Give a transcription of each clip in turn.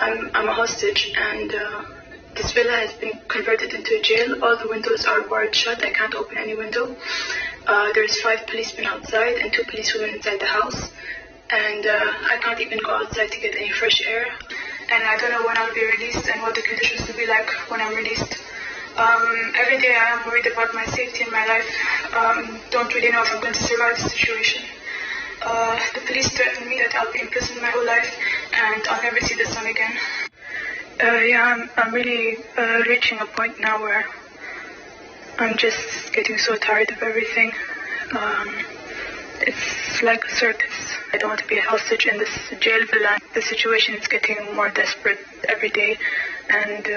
I'm a hostage, and this villa has been converted into a jail. All the windows are barred shut. I can't open any window. There's 5 policemen outside and 2 policewomen inside the house. And I can't even go outside to get any fresh air. And I don't know when I'll be released and what the conditions will be like when I'm released. Every day I am worried about my safety and my life. Don't really know if I'm going to survive the situation. The police threatened me that I'll be in prison my whole life and I'll never see the sun again. I'm really reaching a point now where I'm just getting so tired of everything. It's like a circus. I don't want to be a hostage in this jail villa. The situation is getting more desperate every day, and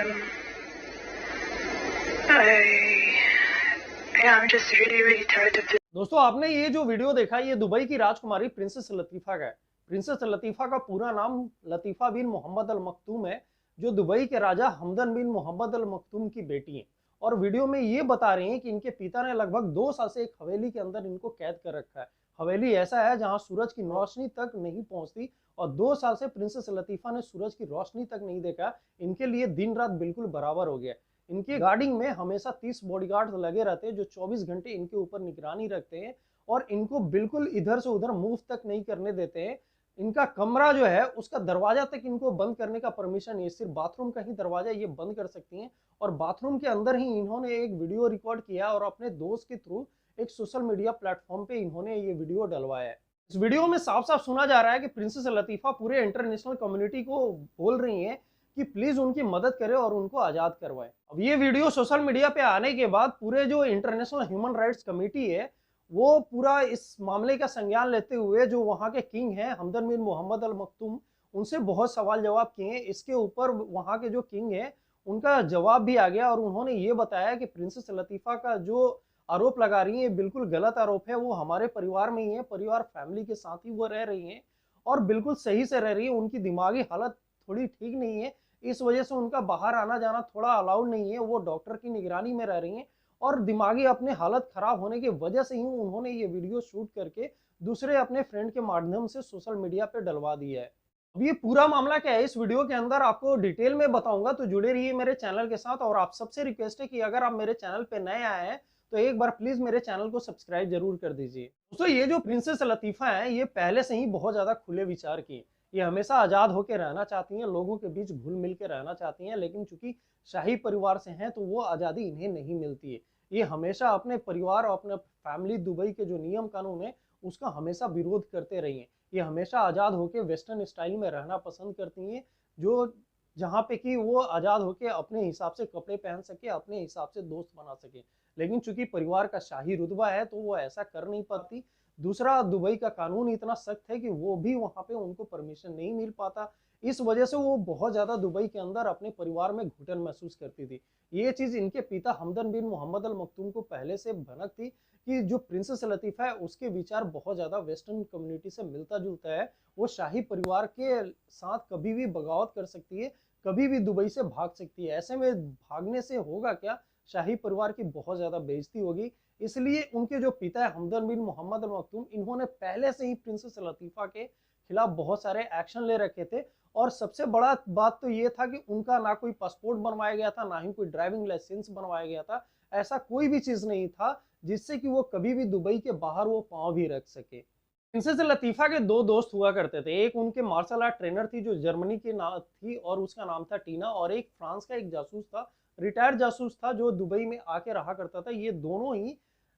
I'm just really tired of this. दोस्तों, आपने ये जो video देखा, ये Dubai की राजकुमारी princess लतीफ़ा का है। Princess लतीफ़ा का पूरा नाम लतीफ़ा बिन मोहम्मद अल मक्तूम है, जो दुबई के राजा हमदन बिन मोहम्मद अल मक्तूम की बेटी हैं। और वीडियो में ये बता रही हैं कि इनके पिता ने लगभग 2 साल से एक हवेली के अंदर इनको कैद कर रखा है। हवेली ऐसा है जहां सूरज की रोशनी तक नहीं पहुंचती, और 2 साल से प्रिंसेस लतीफ़ा ने सूरज की रोशनी तक नहीं देखा। इनके लिए दिन रात बिल्कुल बराबर हो गया। इनकी गार्डिंग में हमेशा 30 बॉडीगार्ड लगे रहते हैं, जो 24 घंटे इनके ऊपर निगरानी रखते हैं और इनको बिल्कुल इधर से उधर मूव तक नहीं करने देते हैं। इनका कमरा जो है उसका दरवाजा तक इनको बंद करने का परमिशन नहीं है, सिर्फ बाथरूम का ही दरवाजा ये बंद कर सकती हैं। और बाथरूम के अंदर ही इन्होंने एक वीडियो रिकॉर्ड किया और अपने दोस्त के थ्रू एक सोशल मीडिया प्लेटफॉर्म पे इन्होंने ये वीडियो डलवाया है। इस वीडियो में साफ साफ सुना जा रहा है कि प्रिंसेस लतीफ़ा पूरे इंटरनेशनल कम्युनिटी को बोल रही हैं कि प्लीज उनकी मदद करें और उनको आजाद करवाएं। अब ये वीडियो सोशल मीडिया पे आने के बाद पूरे जो इंटरनेशनल ह्यूमन राइट्स कमेटी है, वो पूरा इस मामले का संज्ञान लेते हुए जो वहाँ के किंग हैं हमदन बिन मोहम्मद अल मक्तूम, उनसे बहुत सवाल जवाब किए हैं। इसके ऊपर वहाँ के जो किंग हैं उनका जवाब भी आ गया और उन्होंने ये बताया कि प्रिंसेस लतीफ़ा का जो आरोप लगा रही है बिल्कुल गलत आरोप है। वो हमारे परिवार में ही है, परिवार फैमिली के साथ ही वो रह रही हैं और बिल्कुल सही से रह रही है। उनकी दिमागी हालत थोड़ी ठीक नहीं है, इस वजह से उनका बाहर आना जाना थोड़ा अलाउड नहीं है। वो डॉक्टर की निगरानी में रह रही हैं और दिमागी अपने हालत खराब होने की वजह से ही उन्होंने ये वीडियो शूट करके दूसरे अपने फ्रेंड के माध्यम से सोशल मीडिया पे डलवा दिया है। अब ये पूरा मामला क्या है, इस वीडियो के अंदर आपको डिटेल में बताऊंगा, तो जुड़े रहिए मेरे चैनल के साथ। और आप सबसे रिक्वेस्ट है कि अगर आप मेरे चैनल पे नए आए हैं तो एक बार प्लीज मेरे चैनल को सब्सक्राइब जरूर कर दीजिए। दोस्तों, ये जो प्रिंसेस लतीफ़ा है ये पहले से ही बहुत ज्यादा खुले विचार की, ये हमेशा आजाद होकर रहना चाहती हैं, लोगों के बीच घुल मिल के रहना चाहती हैं, लेकिन चूंकि शाही परिवार से हैं तो वो आज़ादी इन्हें नहीं मिलती है। ये हमेशा अपने परिवार और अपने फैमिली, दुबई के जो नियम कानून है उसका हमेशा विरोध करते रही हैं। ये हमेशा आज़ाद होकर वेस्टर्न स्टाइल में रहना पसंद करती हैं, जो जहाँ पे कि वो आज़ाद होकर अपने हिसाब से कपड़े पहन सके, अपने हिसाब से दोस्त बना सके। लेकिन चूंकि परिवार का शाही रुतबा है तो वो ऐसा कर नहीं पाती। दूसरा, दुबई का कानून इतना सख्त है कि वो भी वहाँ पे उनको परमिशन नहीं मिल पाता। इस वजह से वो बहुत ज़्यादा दुबई के अंदर अपने परिवार में घुटन महसूस करती थी। ये चीज़ इनके पिता हमदन बिन मोहम्मद अल मक्तूम को पहले से भनक थी कि जो प्रिंसेस लतीफ़ा है उसके विचार बहुत ज़्यादा वेस्टर्न कम्युनिटी से मिलता जुलता है। वो शाही परिवार के साथ कभी भी बगावत कर सकती है, कभी भी दुबई से भाग सकती है। ऐसे में भागने से होगा क्या, शाही परिवार की बहुत ज़्यादा बेइज्जती होगी। इसलिए उनके जो पिता है हमदन बिन मोहम्मद अल मक्तूम, इन्होंने पहले से ही प्रिंसेस लतीफ़ा के खिलाफ बहुत सारे एक्शन ले रखे थे। और सबसे बड़ा बात तो ये था कि उनका ना कोई पासपोर्ट बनवाया गया था, ना ही कोई ड्राइविंग लाइसेंस बनवाया गया था। ऐसा कोई भी चीज़ नहीं था जिससे कि वो कभी भी दुबई के बाहर वो पाँव भी रख सके। प्रिंसेस लतीफ़ा के 2 दोस्त हुआ करते थे। एक उनके मार्शल आर्ट ट्रेनर थी जो जर्मनी की थी और उसका नाम था टीना, और एक फ्रांस का एक जासूस था, रिटायर्ड जासूस था, जो दुबई में आके रहा करता था। ये दोनों ही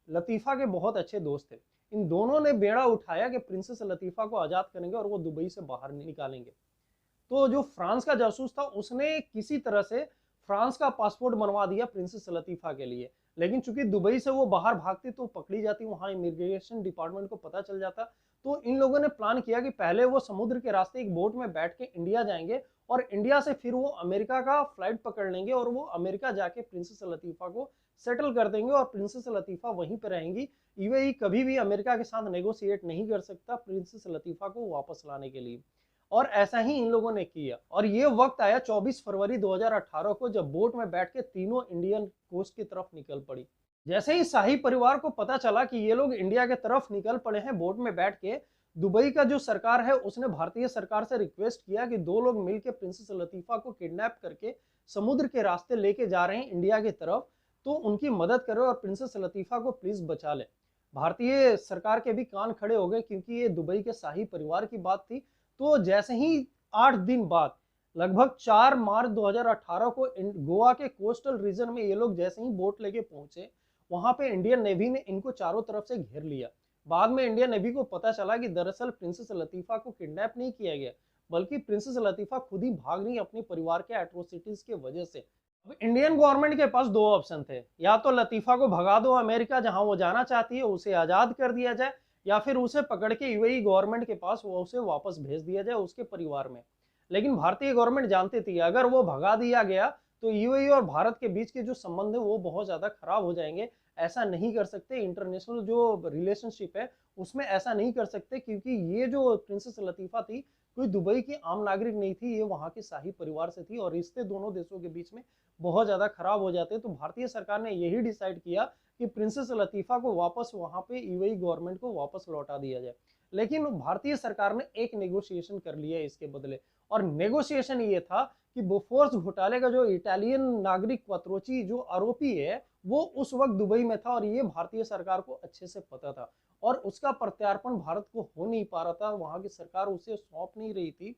लतीफ़ा के बहुत अच्छे दोस्त थे। इन दोनों ने बेड़ा उठाया कि प्रिंसेस लतीफ़ा को आज़ाद करेंगे और वो दुबई से बाहर निकालेंगे। तो जो फ्रांस का जासूस था उसने किसी तरह से फ्रांस का पासपोर्ट बनवा दिया प्रिंसेस लतीफ़ा के लिए, लेकिन चूंकि दुबई से वो बाहर भागती तो पकड़ी जाती, वहाँ इमिग्रेशन डिपार्टमेंट को पता चल जाता। तो इन लोगों ने प्लान किया कि पहले वो समुद्र के रास्ते एक बोट में बैठ के इंडिया जाएंगे और इंडिया से फिर वो अमेरिका का फ्लाइट पकड़ लेंगे और वो अमेरिका जाके प्रिंसेस लतीफ़ा को सेटल कर देंगे और प्रिंसेस लतीफ़ा वहीं पर रहेंगी। यूएई कभी भी अमेरिका के साथ नेगोशिएट नहीं कर सकता प्रिंसेस लतीफ़ा को वापस लाने के लिए। और ऐसा ही इन लोगों ने किया। और ये वक्त आया 24 फरवरी 2018 को, जब बोट में बैठ के तीनों इंडियन कोस्ट की तरफ निकल पड़ी। जैसे ही शाही परिवार को पता चला कि ये लोग इंडिया के तरफ निकल पड़े हैं बोट में बैठ के, दुबई का जो सरकार है उसने भारतीय सरकार से रिक्वेस्ट किया कि दो लोग मिलकर प्रिंसेस लतीफा को किडनैप करके समुद्र के रास्ते लेके जा रहे हैं इंडिया की तरफ, तो उनकी मदद करो और प्रिंसेस लतीफा को प्लीज बचा ले। भारतीय सरकार के भी कान खड़े हो गए क्योंकि ये दुबई के शाही परिवार की बात थी। तो जैसे ही 8 दिन बाद लगभग 4 मार्च 2018 को गोवा के कोस्टल रीजन में ये लोग जैसे ही बोट लेके पहुंचे, वहां पे इंडियन नेवी ने इनको चारों तरफ से घेर लिया। बाद में इंडियन नेवी को पता चला कि दरअसल प्रिंसेस लतीफा को किडनैप नहीं किया गया, बल्कि प्रिंसेस लतीफा खुद ही भाग गई अपने परिवार के एट्रोसिटीज की वजह से। अब इंडियन गवर्नमेंट के पास दो ऑप्शन थे, या तो लतीफा को भगा दो अमेरिका जहां वो जाना चाहती है, उसे आजाद कर दिया जाए, या फिर उसे पकड़ के यूएई गवर्नमेंट के पास वो उसे वापस भेज दिया जाए उसके परिवार में। लेकिन भारतीय गवर्नमेंट जानती थी अगर वो भगा दिया गया तो यूएई और भारत के बीच के जो संबंध है वो बहुत ज्यादा खराब हो जाएंगे। ऐसा नहीं कर सकते, इंटरनेशनल जो रिलेशनशिप है उसमें ऐसा नहीं कर सकते, क्योंकि ये जो प्रिंसेस लतीफा थी कोई दुबई की आम नागरिक नहीं थी, ये वहां के शाही परिवार से थी और रिश्ते दोनों देशों के बीच में बहुत ज्यादा खराब हो जाते। तो भारतीय सरकार ने यही डिसाइड किया कि प्रिंसेस लतीफा को वापस वहां पे यूएई गवर्नमेंट को वापस लौटा दिया जाए। लेकिन भारतीय सरकार ने एक नेगोशिएशन कर लिया इसके बदले, और नेगोशिएशन ये था कि बोफोर्स घोटाले का जो इटालियन नागरिक क्वात्रोची जो आरोपी है वो उस वक्त दुबई में था और ये भारतीय सरकार को अच्छे से पता था, और उसका प्रत्यार्पण भारत को हो नहीं पा रहा था। वहां की सरकार उसे सौंप नहीं रही थी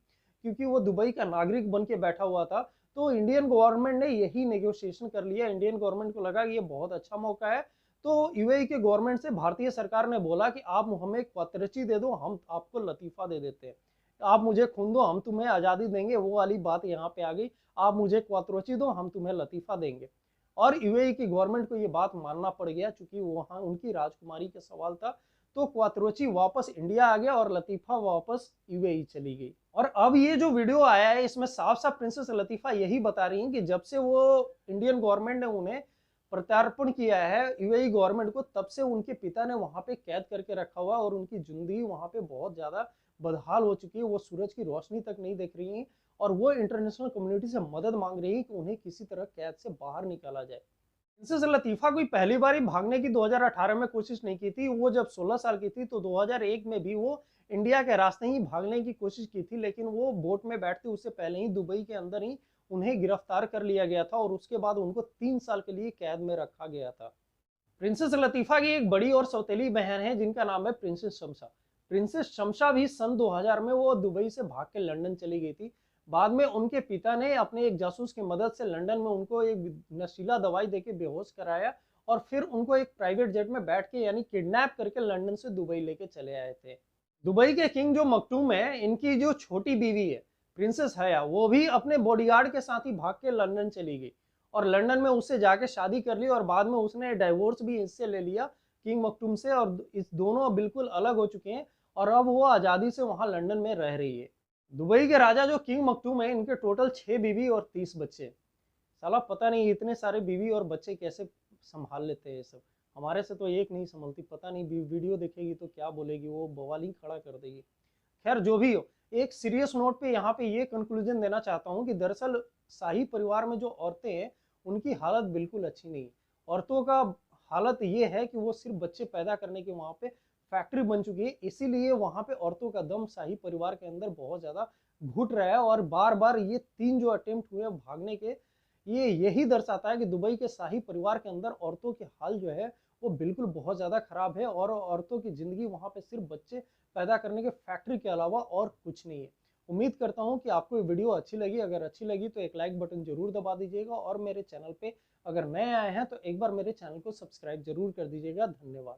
क्योंकि वो दुबई का नागरिक बन के बैठा हुआ था। तो इंडियन गवर्नमेंट ने यही नेगोशिएशन कर लिया। इंडियन गवर्नमेंट को लगा कि ये बहुत अच्छा मौका है, तो यूएई के गवर्नमेंट से भारतीय सरकार ने बोला कि आप हमें क्वात्रोची दे दो, हम आपको लतीफा दे देते हैं। आप मुझे खून दो, हम तुम्हें आजादी देंगे। वो वाली बात यहाँ पे आ गई, आप मुझे क्वात्रोची दो, हम तुम्हें लतीफा देंगे। और यूएई की गवर्नमेंट को ये बात मानना पड़ गया क्योंकि वहां उनकी राजकुमारी का सवाल था। तो क्वात्रोची वापस इंडिया आ गया और लतीफा वापस यूएई चली गई। और अब ये जो वीडियो आया है इसमें साफ साफ प्रिंसेस लतीफा यही बता रही हैं कि जब से वो इंडियन गवर्नमेंट ने उन्हें प्रत्यार्पण किया है यूएई गवर्नमेंट को, तब से उनके पिता ने वहां पे कैद करके रखा हुआ और उनकी जिंदगी वहां पे बहुत ज्यादा बदहाल हो चुकी है। वो सूरज की रोशनी तक नहीं देख रही है और वो इंटरनेशनल कम्युनिटी से मदद मांग रही है कि उन्हें किसी तरह कैद से बाहर निकाला जाए। प्रिंसेस लतीफा कोई पहली बार ही भागने की 2018 में कोशिश नहीं की थी। वो जब 16 साल की थी तो 2001 में भी वो इंडिया के रास्ते ही भागने की कोशिश की थी, लेकिन वो बोट में बैठते उससे पहले ही दुबई के अंदर ही उन्हें गिरफ्तार कर लिया गया था और उसके बाद उनको 3 साल के लिए कैद में रखा गया था। प्रिंसेस लतीफा की एक बड़ी और सौतेली बहन है जिनका नाम है प्रिंसेस शमशा। प्रिंसेस शमशा भी सन 2000 में वो दुबई से भाग के लंदन चली गई थी। बाद में उनके पिता ने अपने एक जासूस की मदद से लंदन में उनको एक नशीला दवाई देके बेहोश कराया और फिर उनको एक प्राइवेट जेट में बैठ के यानी किडनैप करके लंदन से दुबई लेके चले आए थे। दुबई के किंग जो मखदूम है, इनकी जो छोटी बीवी है प्रिंसेस हया, वो भी अपने बॉडीगार्ड के साथ ही भाग के लंदन चली गई और लंदन में उससे जाके शादी कर ली और बाद में उसने डाइवोर्स भी इससे ले लिया किंग मखदूम से, और इस दोनों बिल्कुल अलग हो चुके हैं और अब वो आज़ादी से वहां लंदन में रह रही है। दुबई के राजा जो किंग मखदूम है, इनके टोटल 6 बीवी और 30 बच्चे। साला पता नहीं इतने सारे बीवी और बच्चे कैसे संभाल लेते हैं ये सब। हमारे से तो एक नहीं संभलती, पता नहीं वीडियो देखेगी तो क्या बोलेगी, वो बवाल ही खड़ा कर देगी। खैर जो भी हो, एक सीरियस नोट पे यहाँ पे ये कंक्लूजन देना चाहता हूँ कि दरअसल शाही परिवार में जो औरतें हैं उनकी हालत बिल्कुल अच्छी नहीं है। औरतों का हालत ये है कि वो सिर्फ बच्चे पैदा करने की वहाँ पे फैक्ट्री बन चुकी है, इसीलिए वहाँ पे औरतों का दम शाही परिवार के अंदर बहुत ज्यादा घुट रहा है। और बार बार ये 3 जो अटेम्प्ट हुए भागने के, ये यही दर्शाता है कि दुबई के शाही परिवार के अंदर औरतों के हाल जो है वो बिल्कुल बहुत ज़्यादा खराब है और औरतों की ज़िंदगी वहाँ पे सिर्फ बच्चे पैदा करने के फैक्ट्री के अलावा और कुछ नहीं है। उम्मीद करता हूँ कि आपको ये वीडियो अच्छी लगी। अगर अच्छी लगी तो एक लाइक बटन जरूर दबा दीजिएगा और मेरे चैनल पे अगर नए आए हैं तो एक बार मेरे चैनल को सब्सक्राइब जरूर कर दीजिएगा। धन्यवाद।